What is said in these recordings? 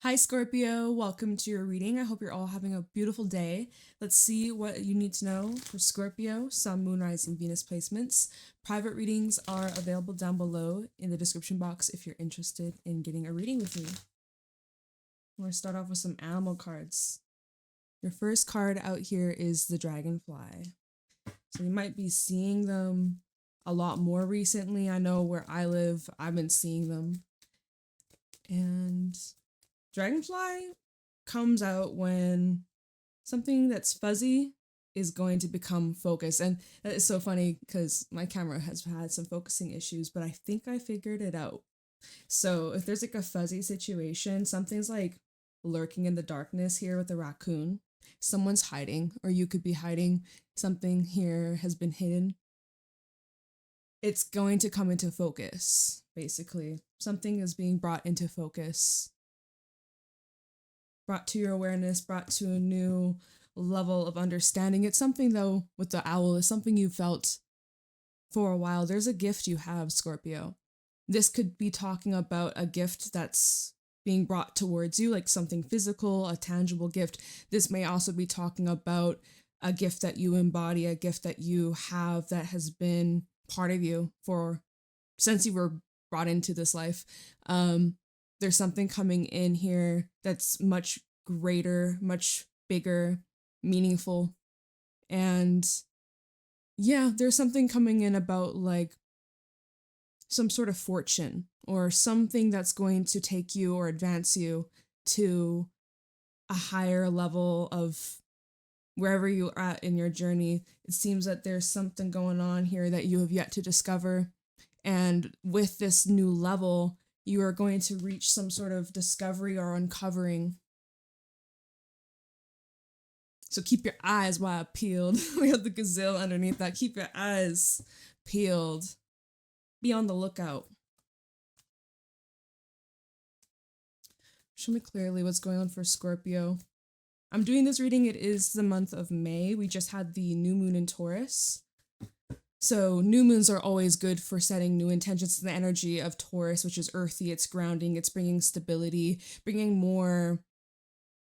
Hi, Scorpio. Welcome to your reading. I hope you're all having a beautiful day. Let's see what you need to know for Scorpio, Sun, Moon, Rising, Venus placements. Private readings are available down below in the description box if you're interested in getting a reading with me. I'm going to start off with some animal cards. Your first card out here is the dragonfly. So you might be seeing them a lot more recently. I know where I live, I've been seeing them. And dragonfly comes out when something that's fuzzy is going to become focused. And that is so funny because my camera has had some focusing issues, but I think I figured it out. So if there's like a fuzzy situation, something's like lurking in the darkness here with the raccoon. Someone's hiding, or you could be hiding. Something here has been hidden. It's going to come into focus, basically. Something is being brought into focus. Brought to your awareness, brought to a new level of understanding. It's something, though, with the owl, is something you felt for a while. There's a gift you have, Scorpio. This could be talking about a gift that's being brought towards you, like something physical, a tangible gift. This may also be talking about a gift that you embody, a gift that you have that has been part of you since you were brought into this life. There's something coming in here that's much greater, much bigger, meaningful. And yeah, there's something coming in about like some sort of fortune or something that's going to take you or advance you to a higher level of wherever you're at in your journey. It seems that there's something going on here that you have yet to discover. And with this new level, you are going to reach some sort of discovery or uncovering. So keep your eyes wide peeled. We have the gazelle underneath that. Keep your eyes peeled. Be on the lookout. Show me clearly what's going on for Scorpio. I'm doing this reading. It is the month of May. We just had the new moon in Taurus. So new moons are always good for setting new intentions. The energy of Taurus, which is earthy, it's grounding, it's bringing stability, bringing more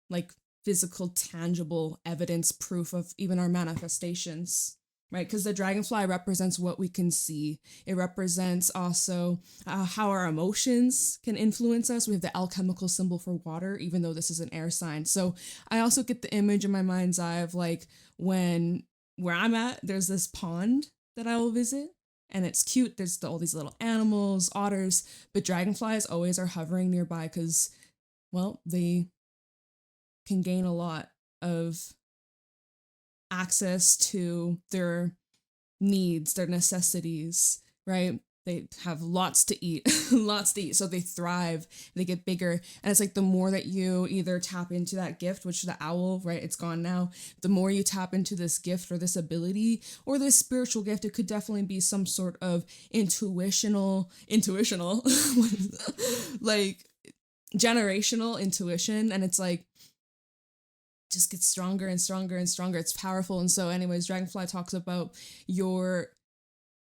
like physical, tangible evidence, proof of even our manifestations, right? Because the dragonfly represents what we can see. It represents also how our emotions can influence us. We have the alchemical symbol for water, even though this is an air sign. So I also get the image in my mind's eye of like where I'm at, there's this pond that I will visit. And it's cute. There's all these little animals, otters, but dragonflies always are hovering nearby because, well, they can gain a lot of access to their needs, their necessities, right? They have lots to eat, lots to eat. So they thrive, they get bigger. And it's like the more that you either tap into that gift, which the owl, right? It's gone now. The more you tap into this gift or this ability or this spiritual gift, it could definitely be some sort of intuitional, like generational intuition. And it's like, just gets stronger and stronger and stronger. It's powerful. And so anyways, Dragonfly talks about your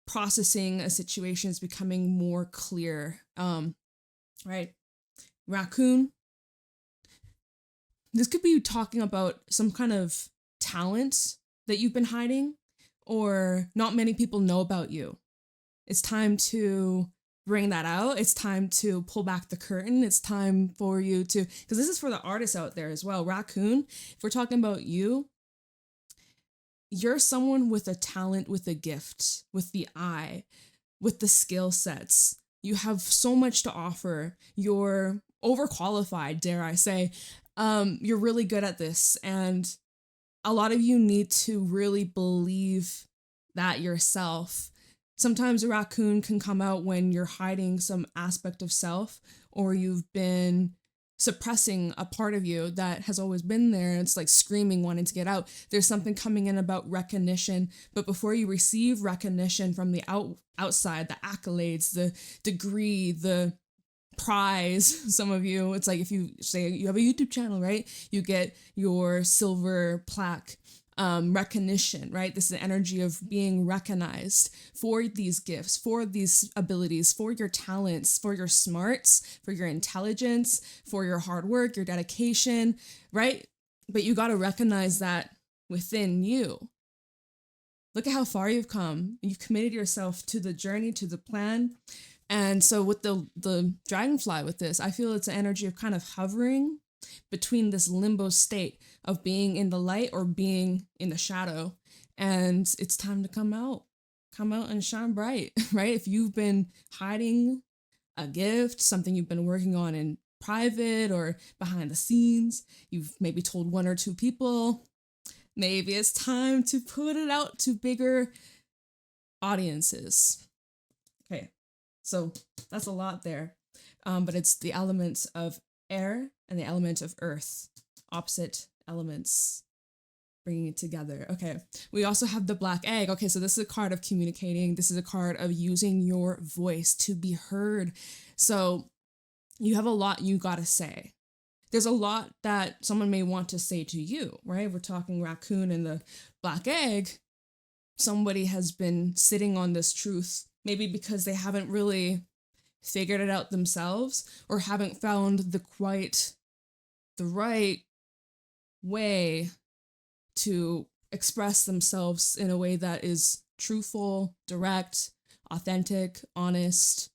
processing a situation is becoming more clear. Right. Rakun. This could be talking about some kind of talent that you've been hiding or not many people know about you. It's time to bring that out. It's time to pull back the curtain. It's time for you to, because this is for the artists out there as well. Rakun, if we're talking about you, you're someone with a talent, with a gift, with the eye, with the skill sets. You have so much to offer. You're overqualified, dare I say. You're really good at this. And a lot of you need to really believe that yourself. Sometimes a raccoon can come out when you're hiding some aspect of self or you've been suppressing a part of you that has always been there. It's like screaming, wanting to get out. There's something coming in about recognition. But before you receive recognition from the outside, the accolades, the degree, the prize, some of you, it's like if you say you have a YouTube channel, right? You get your silver plaque recognition, right? This is the energy of being recognized for these gifts, for these abilities, for your talents, for your smarts, for your intelligence, for your hard work, your dedication, right? But you got to recognize that within you. Look at how far you've come. You've committed yourself to the journey, to the plan. And so with the dragonfly with this, I feel it's an energy of kind of hovering between this limbo state of being in the light or being in the shadow. And it's time to come out and shine bright, right? If you've been hiding a gift, something you've been working on in private or behind the scenes, you've maybe told one or two people, maybe it's time to put it out to bigger audiences. Okay, so that's a lot there. But it's the elements of air and the element of earth, opposite elements, bringing it together. Okay, we also have the black egg. Okay, so this is a card of communicating. This is a card of using your voice to be heard. So you have a lot you gotta say. There's a lot that someone may want to say to you, right? We're talking Rakun and the black egg. Somebody has been sitting on this truth, maybe because they haven't really figured it out themselves or haven't found the right way to express themselves in a way that is truthful, direct, authentic, honest,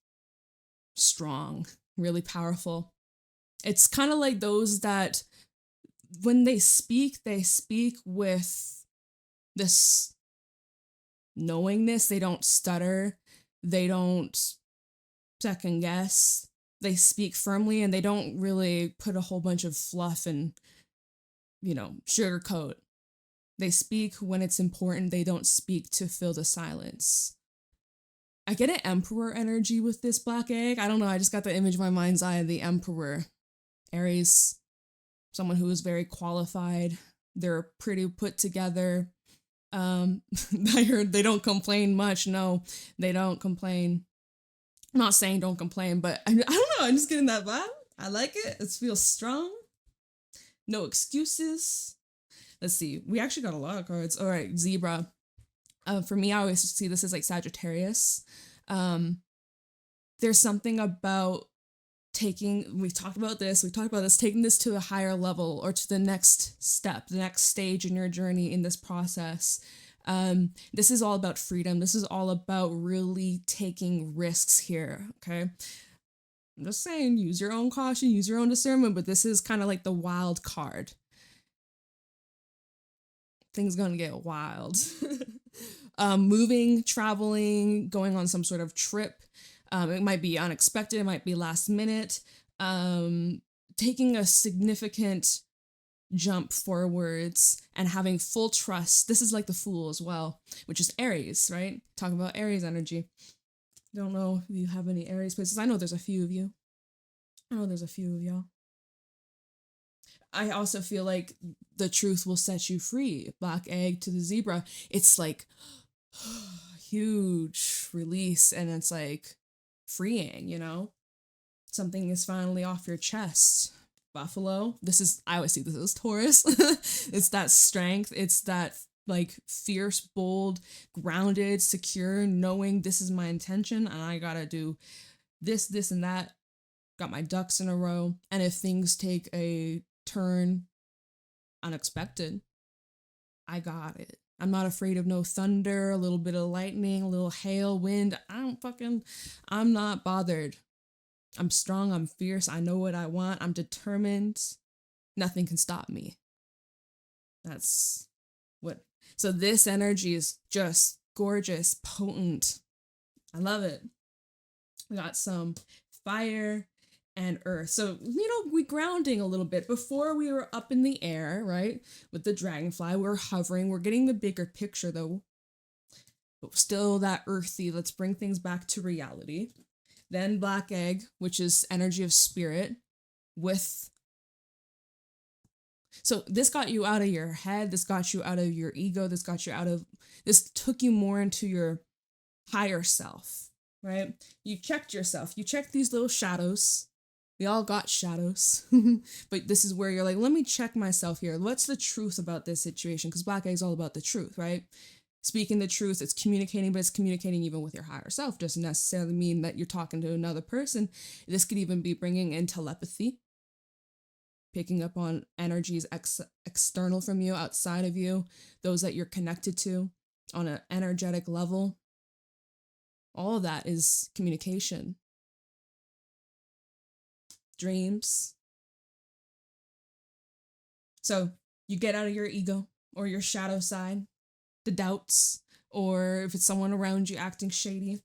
strong, really powerful. It's kind of like those that when they speak with this knowingness. They don't stutter. They don't second guess. They speak firmly and they don't really put a whole bunch of fluff and, sugarcoat. They speak when it's important. They don't speak to fill the silence. I get an emperor energy with this black egg. I don't know. I just got the image in my mind's eye of the emperor. Aries, someone who is very qualified. They're pretty put together. I heard they don't complain much. No, they don't complain. I'm not saying don't complain, but I don't know. I'm just getting that vibe. I like it. It feels strong. No excuses. Let's see. We actually got a lot of cards. All right, Zebra. For me, I always see this as like Sagittarius. There's something about we've talked about this, taking this to a higher level or to the next step, the next stage in your journey in this process. This is all about freedom. This is all about really taking risks here, okay? I'm just saying, use your own caution, use your own discernment, but this is kind of like the wild card. Things gonna get wild. Moving, traveling, going on some sort of trip. It might be unexpected, it might be last minute. Taking a significant jump forwards and having full trust. This is like the Fool as well, which is Aries, right? Talking about Aries energy. Don't know if you have any Aries places. I know there's a few of you. I know there's a few of y'all. I also feel like the truth will set you free. Black egg to the zebra. It's like huge release and it's like freeing, Something is finally off your chest. Buffalo. I always see this as Taurus. It's that strength. It's that like fierce, bold, grounded, secure, knowing this is my intention and I gotta do this, and that. Got my ducks in a row. And if things take a turn unexpected, I got it. I'm not afraid of no thunder, a little bit of lightning, a little hail, wind. I'm not bothered. I'm strong, I'm fierce, I know what I want, I'm determined. Nothing can stop me. So this energy is just gorgeous, potent. I love it. We got some fire and earth. So, we grounding a little bit. Before we were up in the air, right? With the dragonfly, we're hovering. We're getting the bigger picture though. But still that earthy. Let's bring things back to reality. Then black egg, which is energy of spirit so this got you out of your head. This got you out of your ego. This took you more into your higher self, right? You checked yourself. You checked these little shadows. We all got shadows. But this is where you're like, let me check myself here. What's the truth about this situation? Because Black Eye is all about the truth, right? Speaking the truth, it's communicating, but it's communicating even with your higher self. Doesn't necessarily mean that you're talking to another person. This could even be bringing in telepathy, picking up on energies external from you, outside of you, those that you're connected to on an energetic level. All of that is communication. Dreams. So you get out of your ego or your shadow side, the doubts, or if it's someone around you acting shady,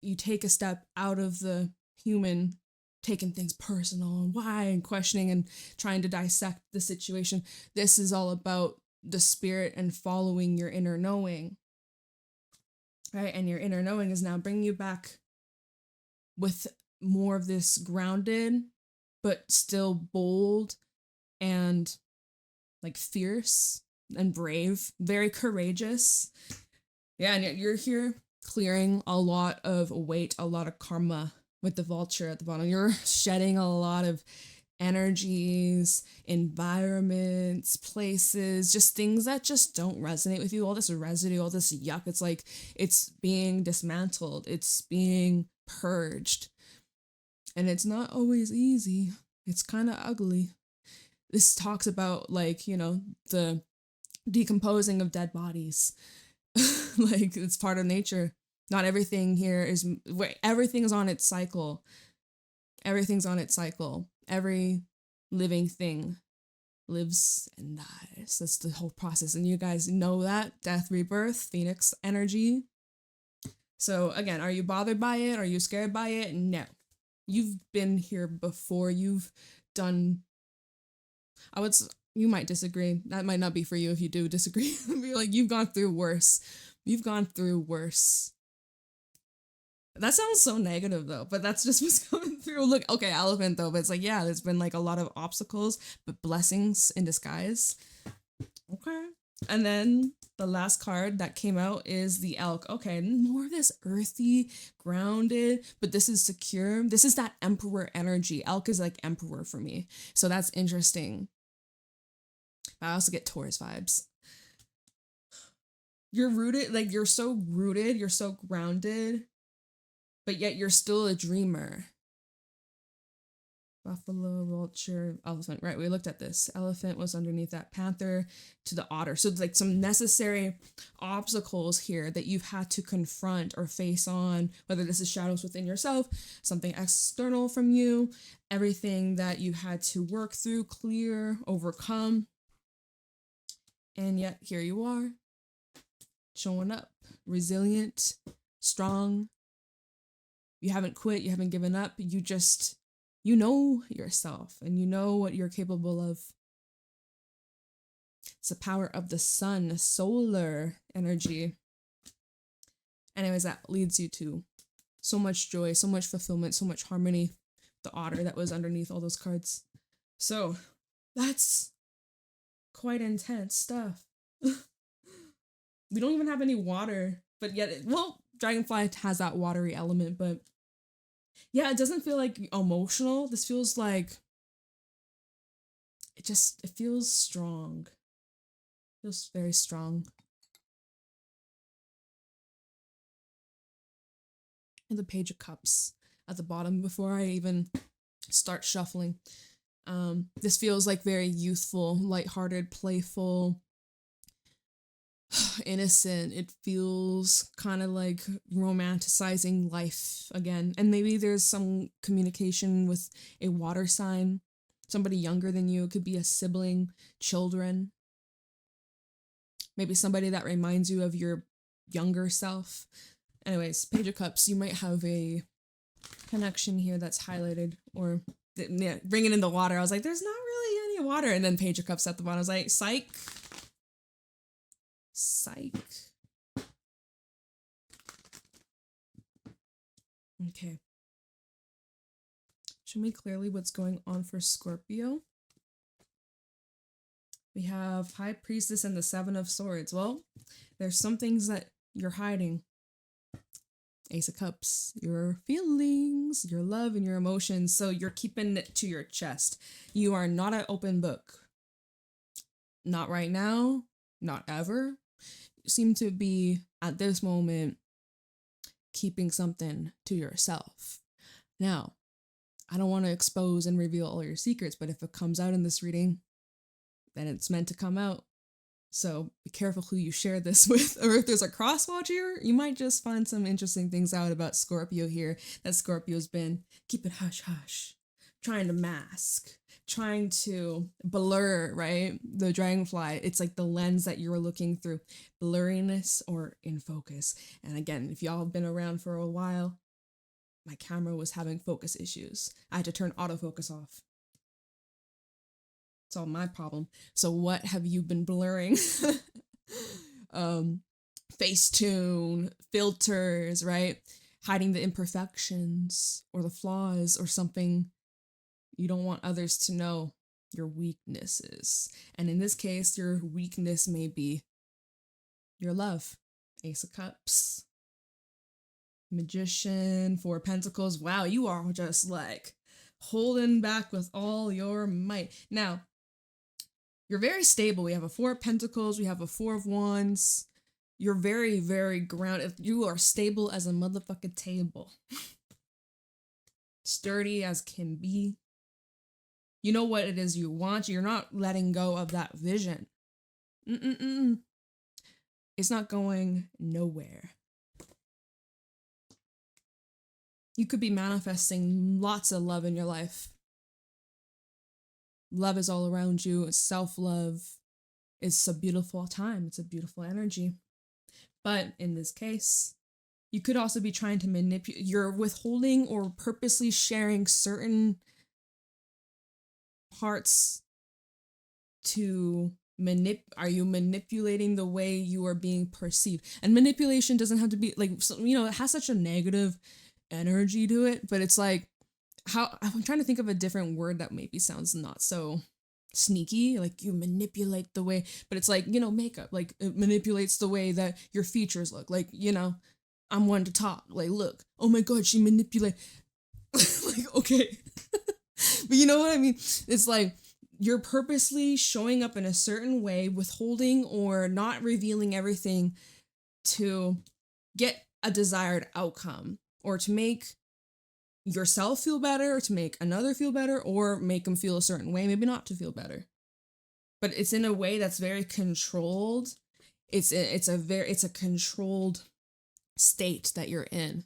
you take a step out of the human, taking things personal and why and questioning and trying to dissect the situation. This is all about the spirit and following your inner knowing, right? And your inner knowing is now bringing you back with more of this grounded, but still bold and like fierce and brave, very courageous. Yeah, and you're here clearing a lot of weight, a lot of karma with the vulture at the bottom. You're shedding a lot of energies, environments, places, just things that just don't resonate with you. All this residue, all this yuck. It's like it's being dismantled. It's being purged. And it's not always easy. It's kind of ugly. This talks about like, you know, the decomposing of dead bodies. Like it's part of nature. Not everything here is, everything is on its cycle. Everything's on its cycle. Every living thing lives and dies. That's the whole process. And you guys know that. Death, rebirth, phoenix energy. So again, are you bothered by it? Are you scared by it? No. You've been here before. You've done, you might disagree. That might not be for you if you do disagree. Be like, you've gone through worse. You've gone through worse. That sounds so negative though, but that's just what's coming through. Look, okay, elephant though, but it's like, yeah, there's been like a lot of obstacles, but blessings in disguise. Okay. And then the last card that came out is the elk. Okay, more of this earthy, grounded, but this is secure. This is that emperor energy. Elk is like emperor for me. So that's interesting. I also get Taurus vibes. You're rooted, like you're so rooted, you're so grounded, but yet you're still a dreamer. Buffalo, vulture, elephant. Right, we looked at this. Elephant was underneath that, panther to the otter. So it's like some necessary obstacles here that you've had to confront or face on, whether this is shadows within yourself, something external from you, everything that you had to work through, clear, overcome. And yet here you are, showing up, resilient, strong. You haven't quit, you haven't given up, you know yourself and you know what you're capable of. It's the power of the sun, solar energy. Anyways, that leads you to so much joy, so much fulfillment, so much harmony. The otter that was underneath all those cards. So that's quite intense stuff. We don't even have any water, but yet, Dragonfly has that watery element, but yeah, it doesn't feel like emotional. This feels like, it feels strong. It feels very strong. And the Page of Cups at the bottom before I even start shuffling. This feels like very youthful, lighthearted, playful, innocent. It feels kind of like romanticizing life again. And maybe there's some communication with a water sign, somebody younger than you. It could be a sibling, children. Maybe somebody that reminds you of your younger self. Anyways, Page of Cups, you might have a connection here that's highlighted, or yeah, bringing in the water. I was like, there's not really any water. And then Page of Cups at the bottom. I was like, psych. Okay. Show me clearly what's going on for Scorpio. We have High Priestess and the Seven of Swords. Well, there's some things that you're hiding. Ace of Cups, your feelings, your love, and your emotions. So you're keeping it to your chest. You are not an open book. Not right now, not ever. You seem to be, at this moment, keeping something to yourself. Now, I don't want to expose and reveal all your secrets, but if it comes out in this reading, then it's meant to come out. So be careful who you share this with, or if there's a crosswatch here, you might just find some interesting things out about Scorpio here, that Scorpio's been keeping hush-hush, trying to mask, trying to blur, right? The dragonfly, it's like the lens that you're looking through, blurriness or in focus. And again, if y'all have been around for a while, my camera was having focus issues. I had to turn autofocus off. It's all my problem. So what have you been blurring? Facetune, filters, right? Hiding the imperfections or the flaws or something you don't want others to know, your weaknesses. And in this case, your weakness may be your love. Ace of Cups. Magician, Four of Pentacles. Wow, you are just like holding back with all your might. Now, you're very stable. We have a Four of Pentacles. We have a Four of Wands. You're very, very grounded. You are stable as a motherfucking table. Sturdy as can be. You know what it is you want. You're not letting go of that vision. It's not going nowhere. You could be manifesting lots of love in your life. Love is all around you. Self-love is a beautiful time. It's a beautiful energy. But in this case, you could also be trying to manipulate. You're withholding or purposely sharing certain parts to are you manipulating the way you are being perceived? And manipulation doesn't have to be like, it has such a negative energy to it, but it's like, I'm trying to think of a different word that maybe sounds not so sneaky, like you manipulate the way, but it's like, makeup, like it manipulates the way that your features look, like, I'm one to talk, like, look, oh my god, she manipulate, like, okay. But you know what I mean? It's like, you're purposely showing up in a certain way, withholding or not revealing everything to get a desired outcome, or to make yourself feel better, or to make another feel better, or make them feel a certain way, maybe not to feel better. But it's in a way that's very controlled. It's a controlled state that you're in.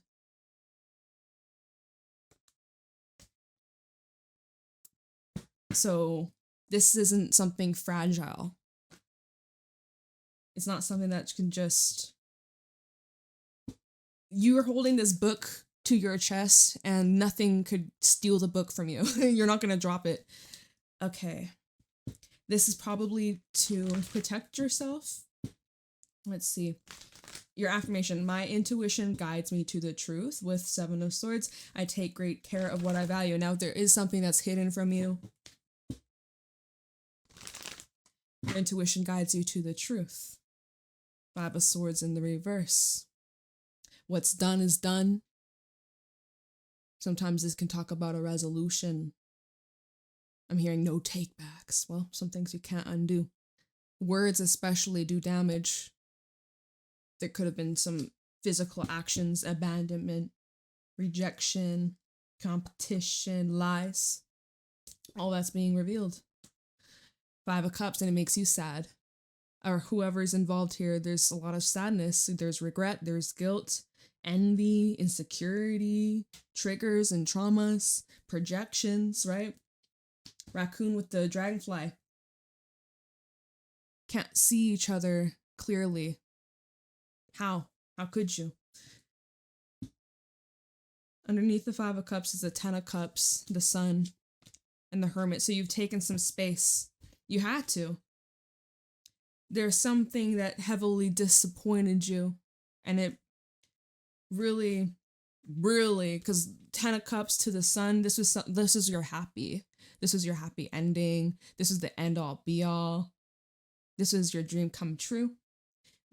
So this isn't something fragile. It's not something that can just... You're holding this book to your chest and nothing could steal the book from you. You're not going to drop it. Okay. This is probably to protect yourself. Let's see. Your affirmation: my intuition guides me to the truth. With Seven of Swords, I take great care of what I value. Now, there is something that's hidden from you. Your intuition guides you to the truth. Five of Swords in the reverse. What's done is done. Sometimes this can talk about a resolution. I'm hearing no takebacks. Well, some things you can't undo. Words especially do damage. There could have been some physical actions, abandonment, rejection, competition, lies. All that's being revealed. Five of Cups, and it makes you sad. Or whoever's involved here, there's a lot of sadness. There's regret, there's guilt, envy, insecurity, triggers and traumas, projections, right? Rakun with the dragonfly. Can't see each other clearly. How? How could you? Underneath the Five of Cups is the Ten of Cups, the Sun, and the Hermit. So you've taken some space. You had to. There's something that heavily disappointed you, and it really, because Ten of Cups to the Sun, this is your happy. This is your happy ending. This is the end all be all. This is your dream come true.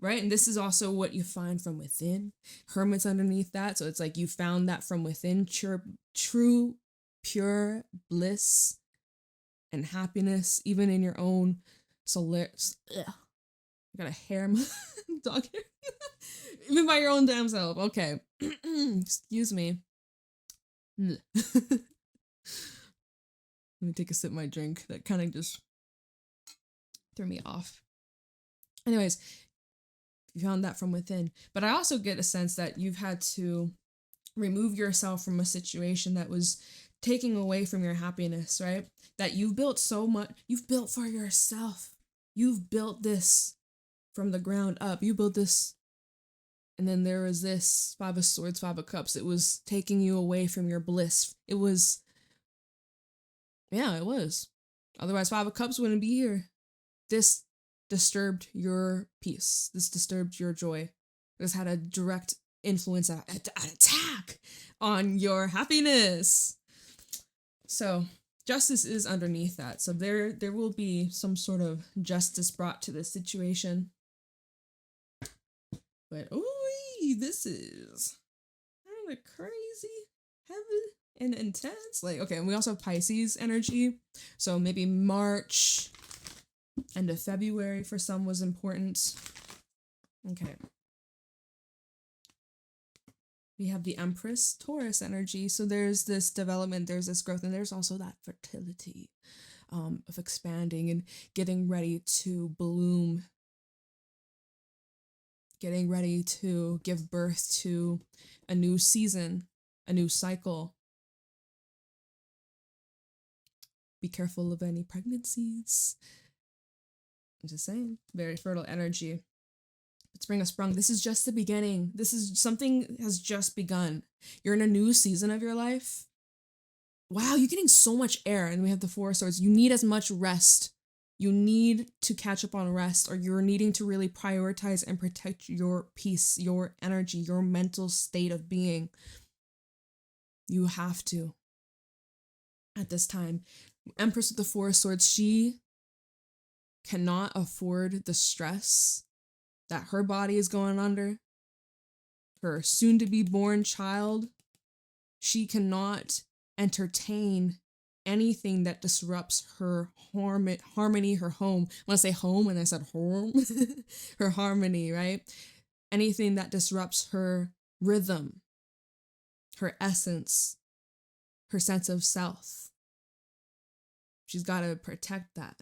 right? And this is also what you find from within. Hermit's underneath that. So it's like you found that from within, true, pure bliss and happiness, even in your own solar. Ugh. I got a hair, dog hair. Even by your own damn self. Okay. Excuse me. Let me take a sip of my drink. That kind of just threw me off. Anyways, you found that from within. But I also get a sense that you've had to remove yourself from a situation that was taking away from your happiness, right? That you've built so much. You've built for yourself. You've built this from the ground up. You built this. And then there was this 5 of Swords, 5 of Cups. It was taking you away from your bliss. It was. Yeah, it was. Otherwise, 5 of Cups wouldn't be here. This disturbed your peace. This disturbed your joy. This had a direct influence, an attack on your happiness. So justice is underneath that. So there will be some sort of justice brought to this situation. But this is kind of crazy, heavy, and intense. Like, okay, and we also have Pisces energy. So maybe March, end of February for some was important. Okay. We have the Empress, Taurus energy. So there's this development, there's this growth, and there's also that fertility of expanding and getting ready to bloom, getting ready to give birth to a new season, a new cycle. Be careful of any pregnancies. I'm just saying, very fertile energy. Spring has sprung. This is just the beginning. This is something has just begun. You're in a new season of your life. Wow, you're getting so much air. And we have the 4 of Swords. You need as much rest. You need to catch up on rest, or you're needing to really prioritize and protect your peace, your energy, your mental state of being. You have to. At this time, Empress with the 4 of Swords, she cannot afford the stress that her body is going under. Her soon-to-be born child, she cannot entertain anything that disrupts her harmony, her home. When I say home, and I said home, her harmony, right? Anything that disrupts her rhythm, her essence, her sense of self. She's got to protect that.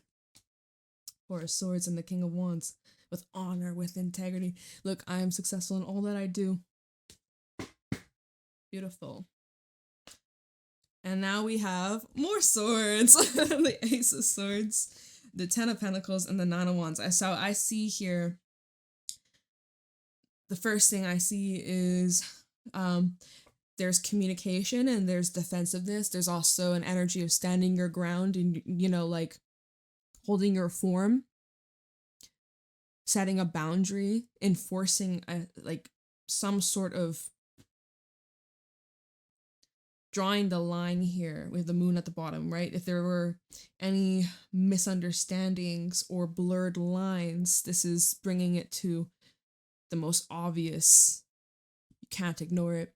4 of Swords and the King of Wands. With honor, with integrity. Look, I am successful in all that I do. Beautiful. And now we have more swords. The Ace of Swords, the 10 of Pentacles, and the 9 of Wands. So I see here, the first thing I see is there's communication and there's defensiveness. There's also an energy of standing your ground and, like holding your form. Setting a boundary, enforcing some sort of drawing the line here with the moon at the bottom, right? If there were any misunderstandings or blurred lines, this is bringing it to the most obvious. You can't ignore it.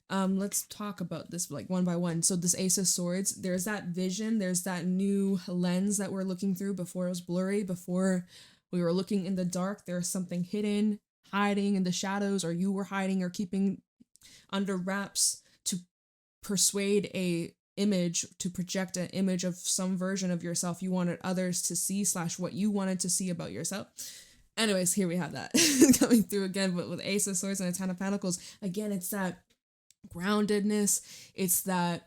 Let's talk about this one by one. So this Ace of Swords, there's that vision, there's that new lens that we're looking through. Before it was blurry, before we were looking in the dark, there's something hidden, hiding in the shadows, or you were hiding or keeping under wraps to persuade a image, to project an image of some version of yourself you wanted others to see / what you wanted to see about yourself. Anyways, here we have that coming through again, but with Ace of Swords and a 10 of Pentacles. Again, it's that groundedness. It's that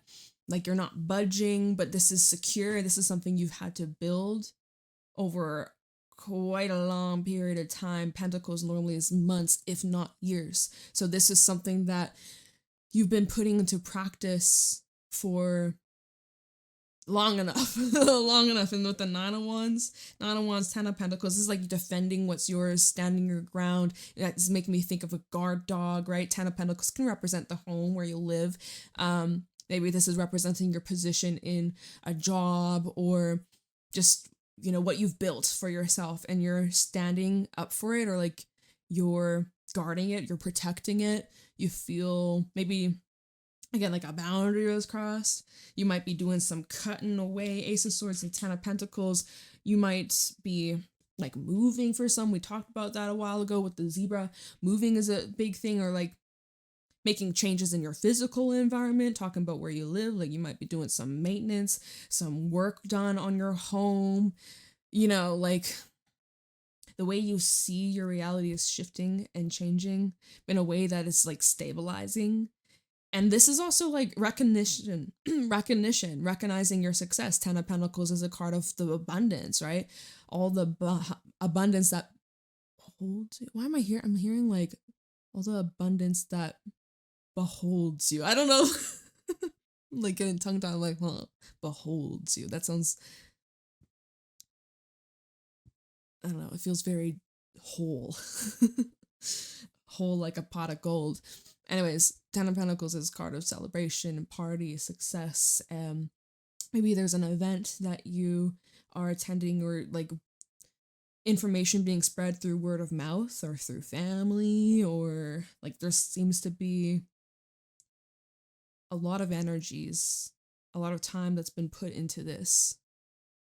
you're not budging, but this is secure. This is something you've had to build over quite a long period of time. Pentacles normally is months, if not years. So this is something that you've been putting into practice for long enough. And with the 9 of Wands, 10 of Pentacles, this is like defending what's yours, standing your ground. It's making me think of a guard dog, right? 10 of Pentacles can represent the home where you live. Maybe this is representing your position in a job, or just what you've built for yourself, and you're standing up for it, or you're guarding it, you're protecting it. You feel maybe, again, like a boundary was crossed. You might be doing some cutting away. Ace of Swords and Ten of Pentacles. You might be like moving for some. We talked about that a while ago with the zebra. Moving is a big thing, or like making changes in your physical environment, talking about where you live. Like you might be doing some maintenance, some work done on your home. You know, like the way you see your reality is shifting and changing in a way that is like stabilizing. And this is also like recognition, recognizing your success. Ten of Pentacles is a card of the abundance, right? All the abundance that holds you. Why am I here? I'm hearing like all the abundance that beholds you. I don't know. Like getting tongue tied, like, huh, beholds you. That sounds, I don't know, it feels very whole. Whole like a pot of gold. Anyways, Ten of Pentacles is a card of celebration, party, success. Maybe there's an event that you are attending, or like information being spread through word of mouth or through family, or like there seems to be a lot of energies, a lot of time that's been put into this.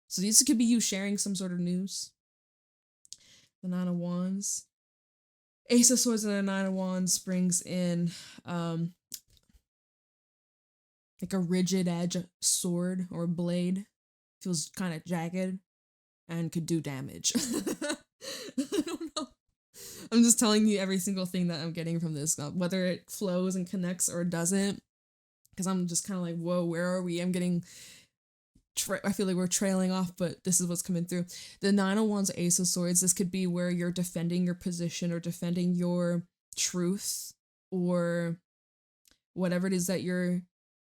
So these could be you sharing some sort of news. The Nine of Wands. Ace of Swords and the Nine of Wands brings in like a rigid edge sword or blade. Feels kind of jagged and could do damage. I don't know. I'm just telling you every single thing that I'm getting from this, whether it flows and connects or doesn't, because I'm just kind of like, whoa, where are we? I'm getting, I feel like we're trailing off, but this is what's coming through. The Nine of Wands, Ace of Swords, this could be where you're defending your position or defending your truth or whatever it is that you're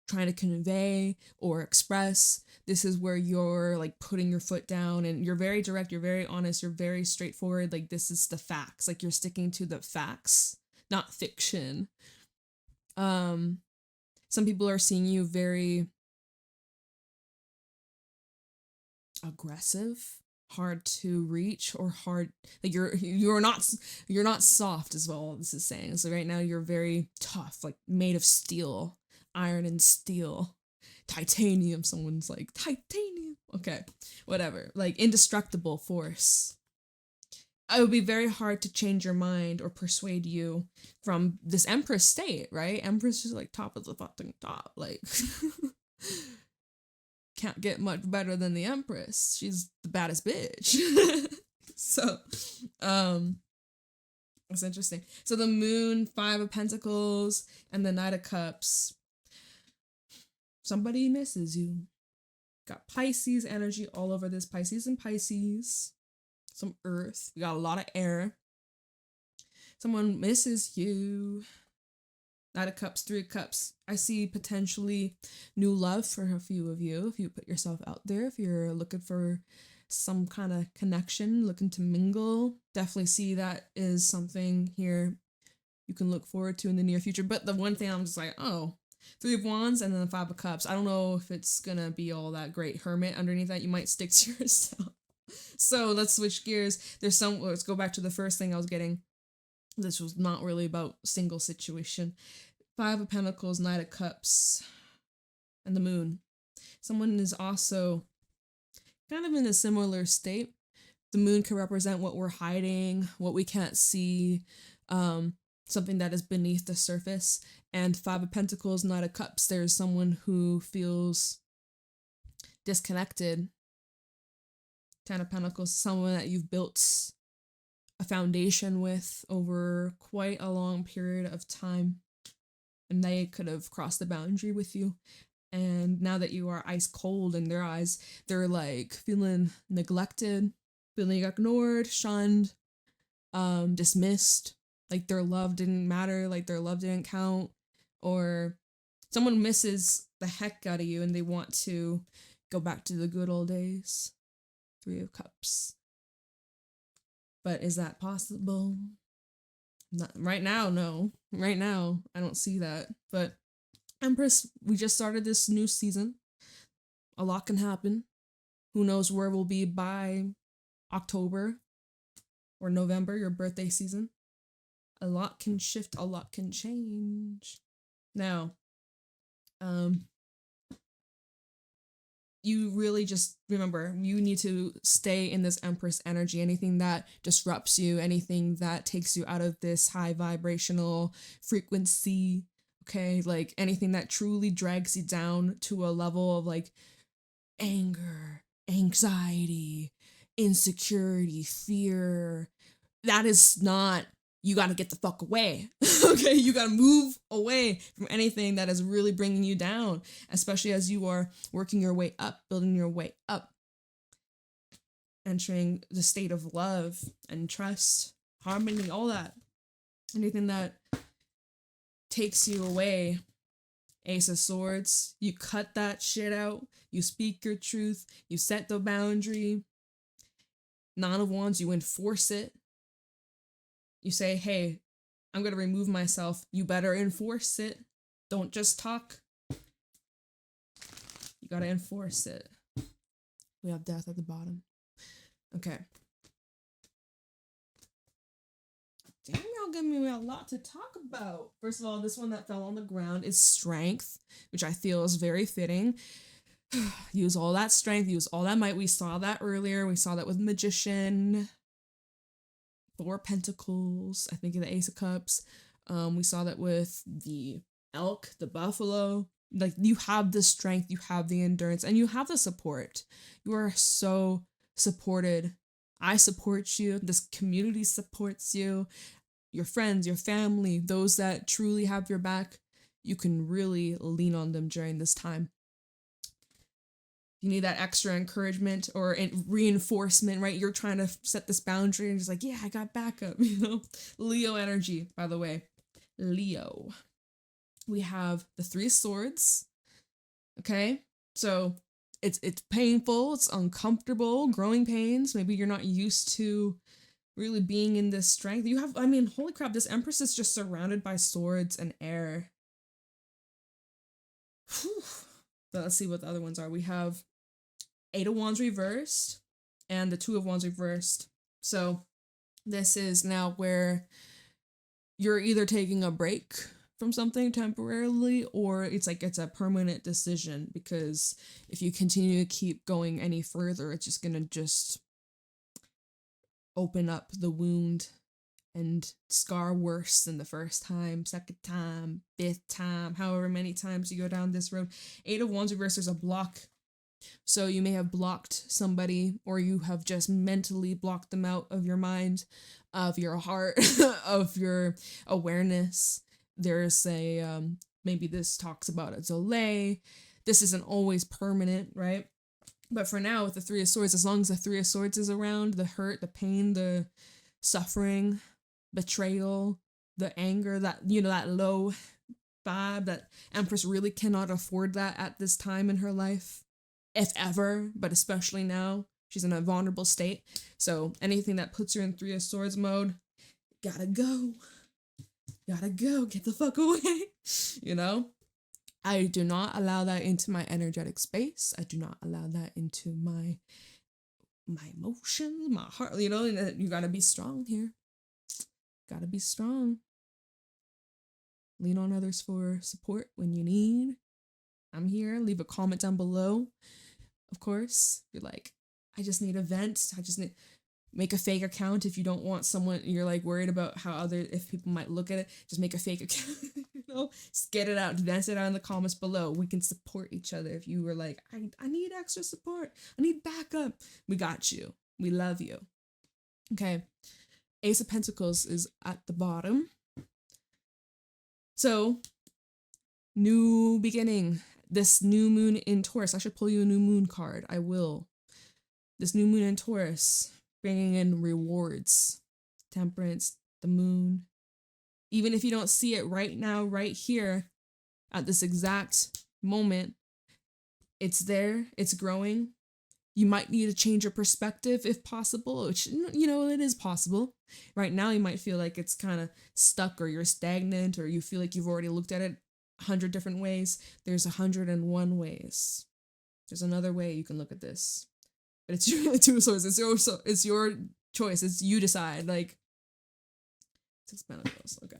trying to convey or express. This is where you're like putting your foot down and you're very direct, you're very honest, you're very straightforward. Like this is the facts. Like you're sticking to the facts, not fiction. Some people are seeing you very aggressive, hard to reach, or hard, like you're not soft is what all this is saying. So right now you're very tough, like made of steel, iron and steel, titanium. Someone's like, titanium. Okay, whatever. Like indestructible force. It would be very hard to change your mind or persuade you from this Empress state, right? Empress is like top of the fucking top. Like can't get much better than the Empress. She's the baddest bitch. So, it's interesting. So the Moon, Five of Pentacles, and the Knight of Cups. Somebody misses you. Got Pisces energy all over this. Pisces and Pisces. Some earth. We got a lot of air. Someone misses you. Knight of Cups, Three of Cups. I see potentially new love for a few of you if you put yourself out there. If you're looking for some kind of connection, looking to mingle, definitely see that is something here you can look forward to in the near future. But the one thing I'm just like, oh, Three of Wands and then the Five of Cups. I don't know if it's gonna be all that great. Hermit underneath that, you might stick to yourself. So let's switch gears. Let's go back to the first thing I was getting. This was not really about single situation. Five of Pentacles, Knight of Cups, and the Moon. Someone is also kind of in a similar state. The Moon can represent what we're hiding, what we can't see, something that is beneath the surface. And Five of Pentacles, Knight of Cups, there's someone who feels disconnected. Ten of Pentacles, someone that you've built a foundation with over quite a long period of time, and they could have crossed the boundary with you, and now that you are ice cold in their eyes, they're like feeling neglected, feeling ignored, shunned, dismissed, like their love didn't matter, like their love didn't count, or someone misses the heck out of you and they want to go back to the good old days. Three of Cups. But is that possible? Not right now, no. Right now, I don't see that. But Empress, we just started this new season. A lot can happen. Who knows where we'll be by October or November, your birthday season. A lot can shift, a lot can change. Now, you really just remember, you need to stay in this Empress energy. Anything that disrupts you, anything that takes you out of this high vibrational frequency, okay, like anything that truly drags you down to a level of like anger, anxiety, insecurity, fear, that is not, you got to get the fuck away. Okay, you got to move away from anything that is really bringing you down, especially as you are working your way up, building your way up, entering the state of love and trust, harmony, all that. Anything that takes you away, Ace of Swords, you cut that shit out, you speak your truth, you set the boundary. Nine of Wands, you enforce it. You say, hey, I'm going to remove myself. You better enforce it. Don't just talk. You got to enforce it. We have Death at the bottom. Okay. Damn, y'all giving me a lot to talk about. First of all, this one that fell on the ground is Strength, which I feel is very fitting. Use all that strength, use all that might. We saw that earlier. We saw that with Magician. 4 Pentacles, I think in the Ace of Cups. We saw that with the elk, the buffalo. Like, you have the strength, you have the endurance, and you have the support. You are so supported. I support you. This community supports you. Your friends, your family, those that truly have your back, you can really lean on them during this time. You need that extra encouragement or reinforcement, right? You're trying to set this boundary and just like, yeah, I got backup, you know? Leo energy, by the way. Leo. We have the 3 Swords, okay? So it's painful, it's uncomfortable, growing pains. Maybe you're not used to really being in this strength. You have, I mean, holy crap, this Empress is just surrounded by swords and air. Whew. But let's see what the other ones are. We have 8 of Wands reversed and the 2 of Wands reversed. So this is now where you're either taking a break from something temporarily, or it's like it's a permanent decision, because if you continue to keep going any further, it's just gonna just open up the wound and scar worse than the first time, second time, 5th time, however many times you go down this road. 8 of Wands reversed, there's a block. So you may have blocked somebody, or you have just mentally blocked them out of your mind, of your heart, of your awareness. There's a, maybe this talks about a delay. This isn't always permanent, right? But for now, with the 3 of Swords, as long as the 3 of Swords is around, the hurt, the pain, the suffering, betrayal, the anger, that, you know, that low vibe, that Empress really cannot afford that at this time in her life, if ever, but especially now. She's in a vulnerable state. So anything that puts her in 3 of Swords mode, gotta go. Gotta go. Get the fuck away. You know? I do not allow that into my energetic space. I do not allow that into my emotions, my heart. You know, you gotta be strong here. Gotta be strong. Lean on others for support when you need. I'm here. Leave a comment down below. Of course, you're like, I just need a vent. I just need, make a fake account if you don't want someone, you're like worried about how if people might look at it, just make a fake account, you know, just get it out, vent it out in the comments below. We can support each other. If you were like, I need extra support, I need backup, we got you. We love you. Okay. Ace of Pentacles is at the bottom. So, new beginning. This new moon in Taurus. I should pull you a new moon card. I will. This new moon in Taurus, bringing in rewards. Temperance, the moon. Even if you don't see it right now, right here, at this exact moment, it's there, it's growing. You might need to change your perspective if possible, which, you know, it is possible. Right now, you might feel like it's kind of stuck, or you're stagnant, or you feel like you've already looked at it 100 different ways. There's 101 ways. There's another way you can look at this. But it's your 2 of Swords. It's your choice. It's you decide. Like, 6 Pentacles. Okay.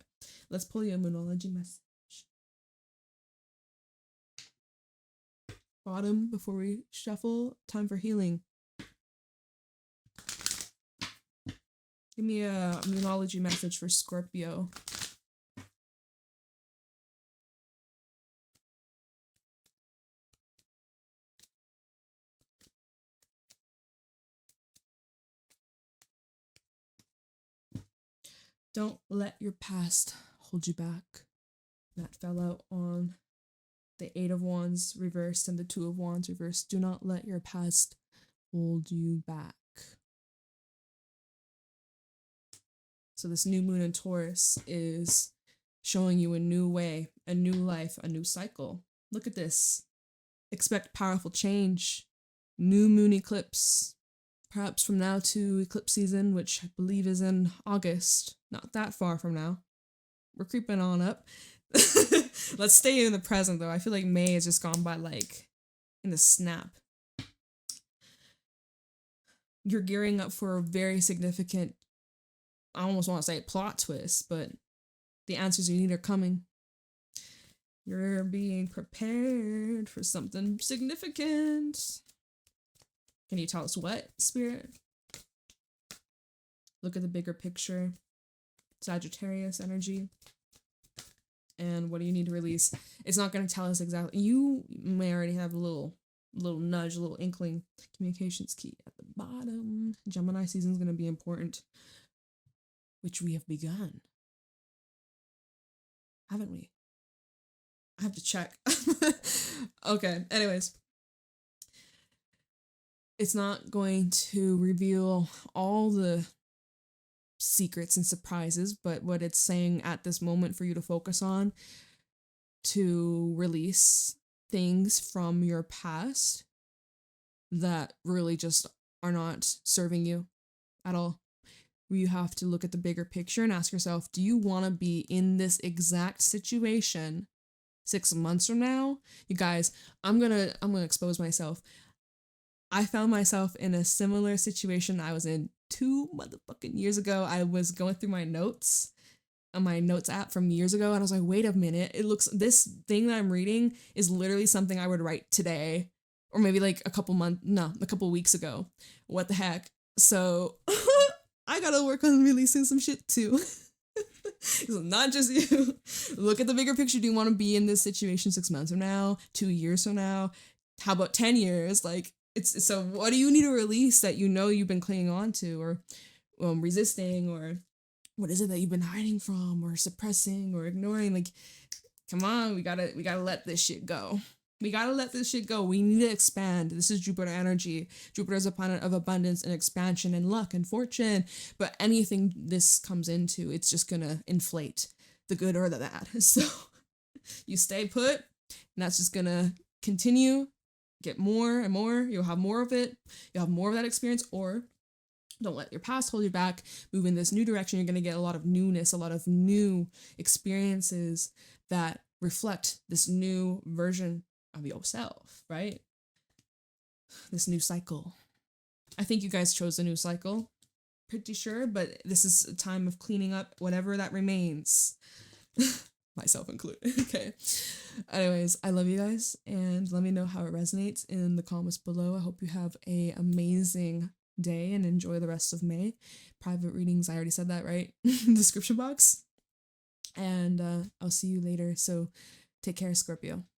Let's pull you a Moonology message. Bottom before we shuffle. Time for healing. Give me a Moonology message for Scorpio. Don't let your past hold you back. That fell out on the 8 of Wands reversed and the 2 of Wands reversed. Do not let your past hold you back. So this new moon in Taurus is showing you a new way, a new life, a new cycle. Look at this. Expect powerful change. New moon eclipse. Perhaps from now to eclipse season, which I believe is in August. Not that far from now. We're creeping on up. Let's stay in the present, though. I feel like May has just gone by, like, in the snap. You're gearing up for a very significant, I almost want to say plot twist, but the answers you need are coming. You're being prepared for something significant. Can you tell us what, Spirit? Look at the bigger picture. Sagittarius energy. And what do you need to release? It's not going to tell us exactly. You may already have a little nudge, a little inkling. Communications key at the bottom. Gemini season is going to be important, which we have begun. Haven't we? I have to check. Okay, anyways. It's not going to reveal all the secrets and surprises, but what it's saying at this moment for you to focus on, to release things from your past that really just are not serving you at all. You have to look at the bigger picture and ask yourself, do you want to be in this exact situation 6 months from now? You guys, I'm gonna expose myself. I found myself in a similar situation I was in 2 motherfucking years ago. I was going through my notes on my notes app from years ago, and I was like, wait a minute, this thing that I'm reading is literally something I would write today, or maybe like a couple weeks ago. What the heck? So I gotta work on releasing some shit too. So not just you. Look at the bigger picture. Do you want to be in this situation 6 months from now, 2 years from now? How about 10 years? Like, so what do you need to release that you know you've been clinging on to, or resisting, or what is it that you've been hiding from, or suppressing, or ignoring? Like, come on, we gotta let this shit go. We gotta let this shit go. We need to expand. This is Jupiter energy. Jupiter is a planet of abundance and expansion and luck and fortune. But anything this comes into, it's just gonna inflate the good or the bad. So you stay put, and that's just gonna continue. Get more and more. You'll have more of it. You'll have more of that experience, or don't let your past hold you back. Move in this new direction. You're going to get a lot of newness, a lot of new experiences that reflect this new version of yourself, right? This new cycle. I think you guys chose a new cycle. Pretty sure, but this is a time of cleaning up whatever that remains. Myself included. Okay. Anyways, I love you guys, and let me know how it resonates in the comments below. I hope you have an amazing day and enjoy the rest of May. Private readings, I already said that, right? Description box. And I'll see you later. So take care, Scorpio.